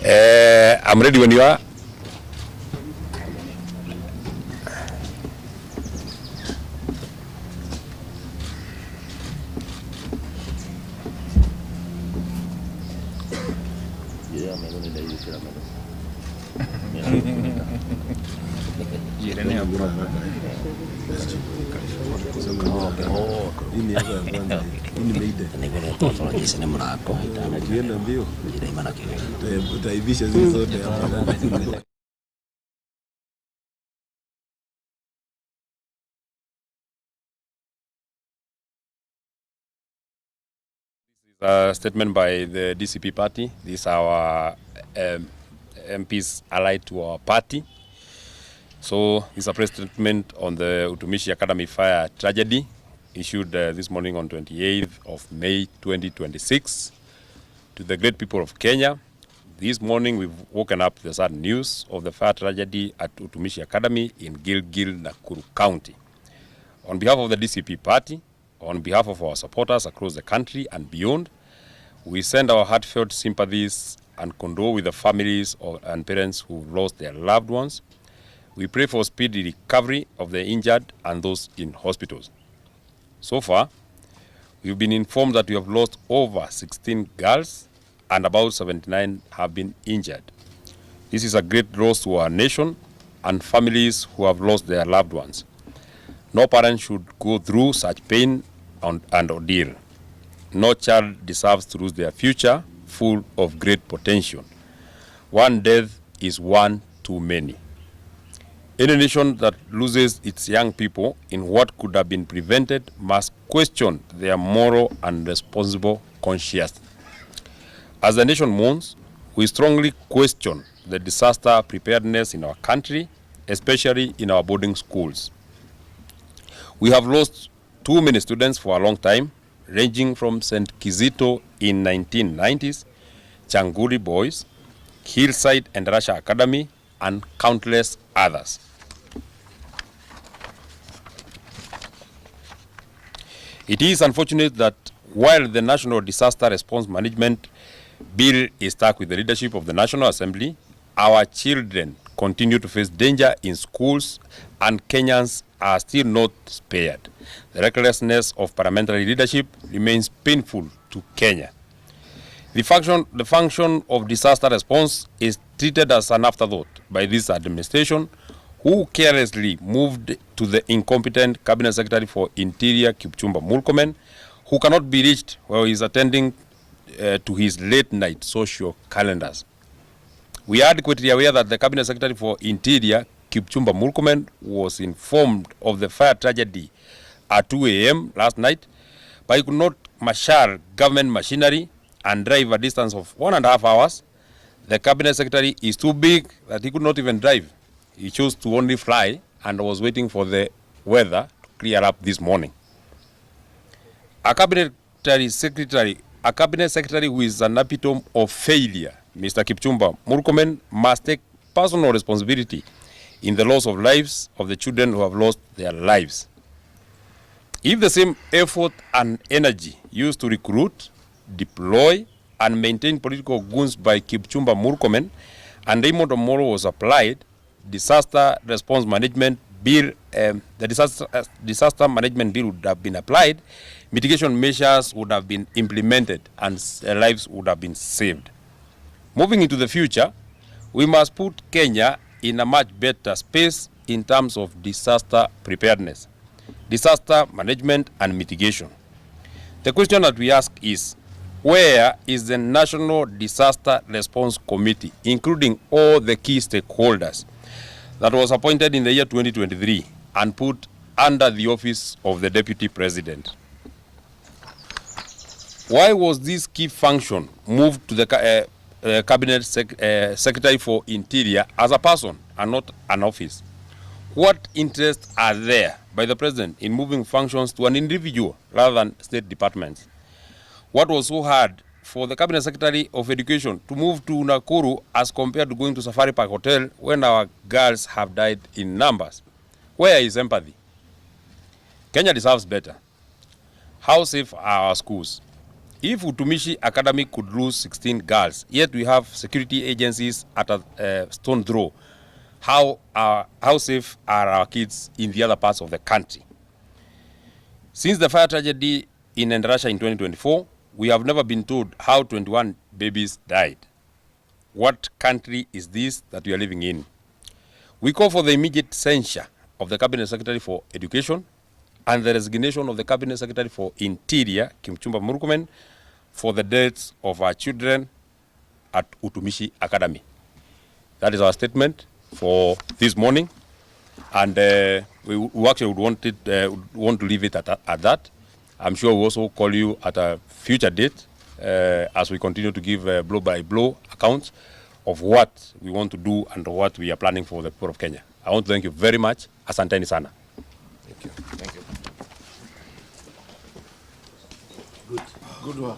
I'm ready when you are. A statement by the DCP party. These are our MPs allied to our party. So it's a press statement on the Utumishi Academy fire tragedy issued this morning on 28th of May 2026 to the great people of Kenya. This morning we've woken up the sad news of the fire tragedy at Utumishi Academy in Gilgil, Nakuru County. On behalf of the DCP party, on behalf of our supporters across the country and beyond, we send our heartfelt sympathies and condole with the families and parents who've lost their loved ones. We pray for speedy recovery of the injured and those in hospitals. So far, we've been informed that we have lost over 16 girls and about 79 have been injured. This is a great loss to our nation and families who have lost their loved ones. No parent should go through such pain and ordeal. No child deserves to lose their future full of great potential. One death is one too many. Any nation that loses its young people in what could have been prevented must question their moral and responsible conscience. As the nation mourns, we strongly question the disaster preparedness in our country, especially in our boarding schools. We have lost too many students for a long time, ranging from St. Kizito in 1990s, Changuri Boys, Hillside and Russia Academy, and countless others. It is unfortunate that while the National Disaster Response Management Bill is stuck with the leadership of the National Assembly, our children continue to face danger in schools and Kenyans are still not spared. The recklessness of parliamentary leadership remains painful to Kenya. The function of disaster response is treated as an afterthought by this administration, who carelessly moved to the incompetent Cabinet Secretary for Interior, Kipchumba Murkomen, who cannot be reached while he is attending to his late-night social calendars. We are adequately aware that the Cabinet Secretary for Interior, Kipchumba Murkomen, was informed of the fire tragedy at 2 a.m. last night, but he could not marshal government machinery and drive a distance of 1.5 hours. The Cabinet Secretary is too big that he could not even drive. He chose to only fly and was waiting for the weather to clear up this morning. A Cabinet Secretary who is an epitome of failure, Mr. Kipchumba Murkomen, must take personal responsibility in the loss of lives of the children who have lost their lives. If the same effort and energy used to recruit, deploy, and maintain political goons by Kipchumba Murkomen and Raymond Omoro was applied, disaster management bill would have been applied, mitigation measures would have been implemented, and lives would have been saved. Moving into the future, we must put Kenya in a much better space in terms of disaster preparedness, disaster management, and mitigation. The question that we ask is, where is the National Disaster Response Committee, including all the key stakeholders, that was appointed in the year 2023 and put under the office of the Deputy President? Why was this key function moved to the Cabinet Secretary for Interior as a person and not an office? What interests are there by the President in moving functions to an individual rather than state departments? What was so hard for the Cabinet Secretary of Education to move to Nakuru as compared to going to Safari Park Hotel when our girls have died in numbers? Where is empathy? Kenya deserves better. How safe are our schools? If Utumishi Academy could lose 16 girls, yet we have security agencies at a stone throw, how safe are our kids in the other parts of the country? Since the fire tragedy in Endarasha in 2024, we have never been told how 21 babies died. What country is this that we are living in? We call for the immediate censure of the Cabinet Secretary for Education and the resignation of the Cabinet Secretary for Interior, Kipchumba Murkomen, for the deaths of our children at Utumishi Academy. That is our statement for this morning, and we actually would want to leave it at that. I'm sure we'll also call you at a future date as we continue to give blow-by-blow accounts of what we want to do and what we are planning for the people of Kenya. I want to thank you very much. Asanteni sana. Thank you. Thank you. Good work.